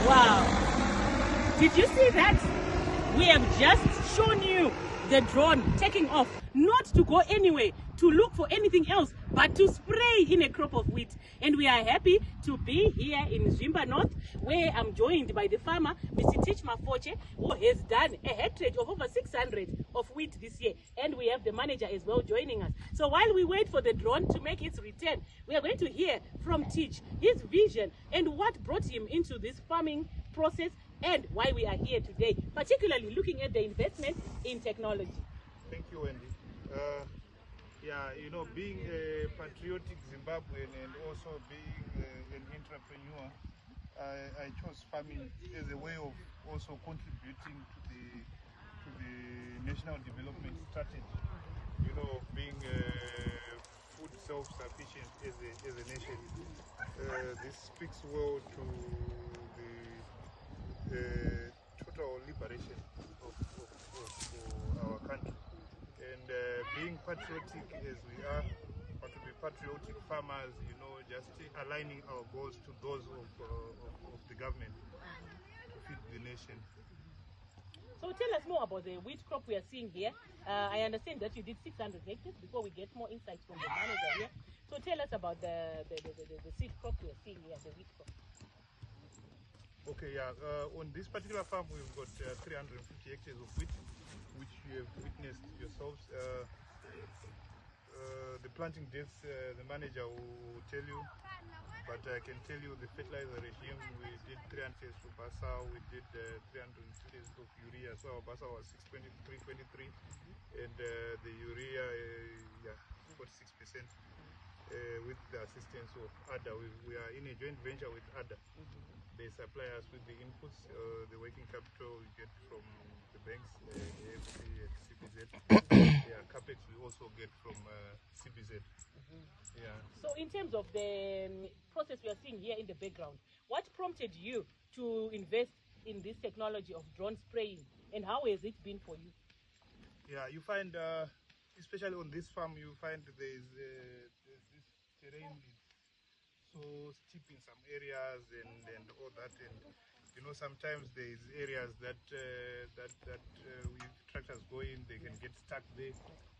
Wow. Did you see that? We have just shown you the drone taking off, not to go anywhere, to look for anything else, but to spray in a crop of wheat. And we are happy to be here in Zimba North, where I'm joined by the farmer, Mr. Tich Mapfoche, who has done a hectare of over 600 of wheat this year. And we have the manager as well joining us. So while we wait for the drone to make its return, we are going to hear from Tich, his vision and what brought him into this farming process and why we are here today, particularly looking at the investment in technology. Thank you, Wendy. Yeah, you know, being a patriotic Zimbabwean and also being an entrepreneur, I chose farming as a way of also contributing to the national development strategy. You know, being food self-sufficient as a nation. This speaks well to the total liberation of our country. And being patriotic as we are, but to be patriotic farmers, you know, just aligning our goals to those of the government to feed the nation. So tell us more about the wheat crop we are seeing here. I understand that you did 600 hectares before we get more insights from the manager here. So tell us about the seed crop we are seeing here, the wheat crop. Okay, yeah. On this particular farm, we've got 350 hectares of wheat, which you have witnessed yourselves. The planting dates, the manager will tell you, but I can tell you the fertilizer regime, we did 300 kgs for Basa, we did 300 kgs of urea, so our Basa was 623, and the urea, yeah, 46%. With the assistance of ADA. We are in a joint venture with ADA. They supply us with the inputs, the working capital we get from the banks, AFC and CBZ. Yeah, CAPEX we also get from CBZ. Yeah. So in terms of the process we are seeing here in the background, what prompted you to invest in this technology of drone spraying, and how has it been for you? Yeah, you find, especially on this farm, you find there's this terrain is so steep in some areas and all that, and you know, sometimes there's areas that with tractors go in, they can get stuck there.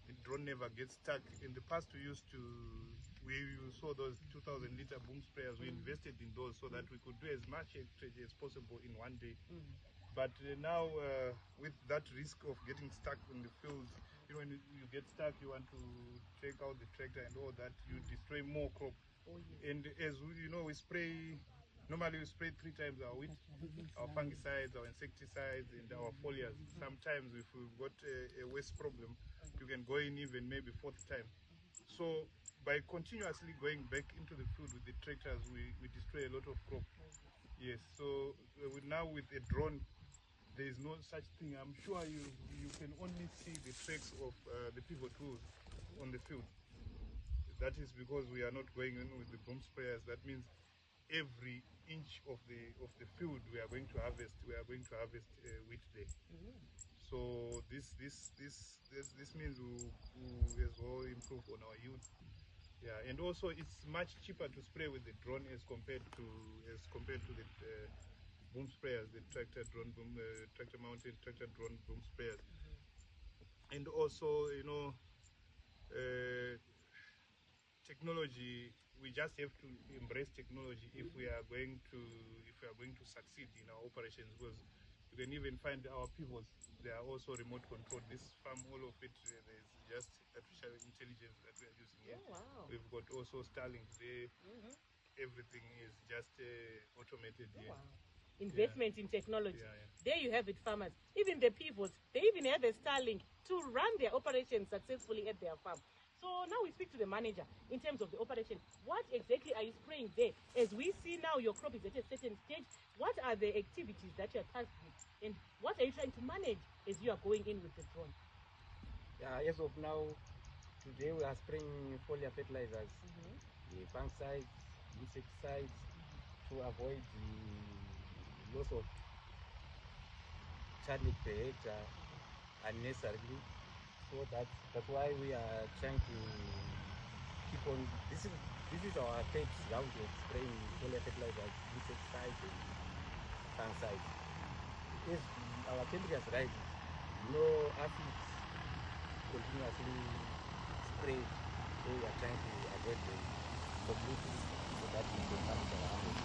The drone never gets stuck. In the past, we saw those 2,000 liter boom sprayers. We invested in those so that we could do as much acreage as possible in one day. But now, with that risk of getting stuck in the fields, you know, when you get stuck, you want to take out the tractor and all that, you destroy more crop. And as you know, we spray, normally we spray 3 times our wheat, our fungicides, our insecticides, and our foliars. Sometimes if we've got a waste problem, you can go in even maybe 4th time. So by continuously going back into the field with the tractors, we destroy a lot of crop. Yes, so now with a drone, there is no such thing. I'm sure you can only see the tracks of the pivot tools on the field. That is because we are not going in with the boom sprayers. That means every inch of the field we are going to harvest. We are going to harvest wheat there. So this means we as well improve on our yield. Yeah, and also it's much cheaper to spray with the drone as compared to the boom sprayers, the tractor mounted tractor drone boom sprayers. And also, you know, technology, we just have to embrace technology if we are going to succeed in our operations, because you can even find our pivots, they are also remote controlled. This farm, all of it, there's just artificial intelligence that we are using here. Oh, wow. We've got also Starlink there. Everything is just automated here. Wow. Investment in technology. Yeah. There you have it, farmers. Even the pivots, they even have a Starlink to run their operations successfully at their farm. So now we speak to the manager in terms of the operation. What exactly are you spraying there? As we see now your crop is at a certain stage, what are the activities that you are tasked with? And what are you trying to manage as you are going in with the drone? Yeah, as of now, today we are spraying foliar fertilizers, the fungicides, insecticides, to avoid the loss of turnip per hectare unnecessarily. So that's why we are trying to keep on. This is 3rd round of spraying foliar fertilizers, insecticides, and fungicides. If our chemicals right, no aphids continuously spray, so we are trying to avoid the completely so that we can manage our harvest.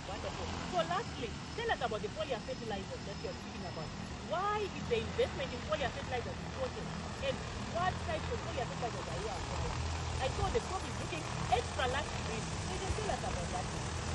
Wonderful. So lastly, tell us about the foliar fertilizers that you're speaking about. Why is the investment in foliar fertilizers important? And what types of foliar fertilizers are you applying? I saw the crop is looking extra lush green. So you can tell us about that.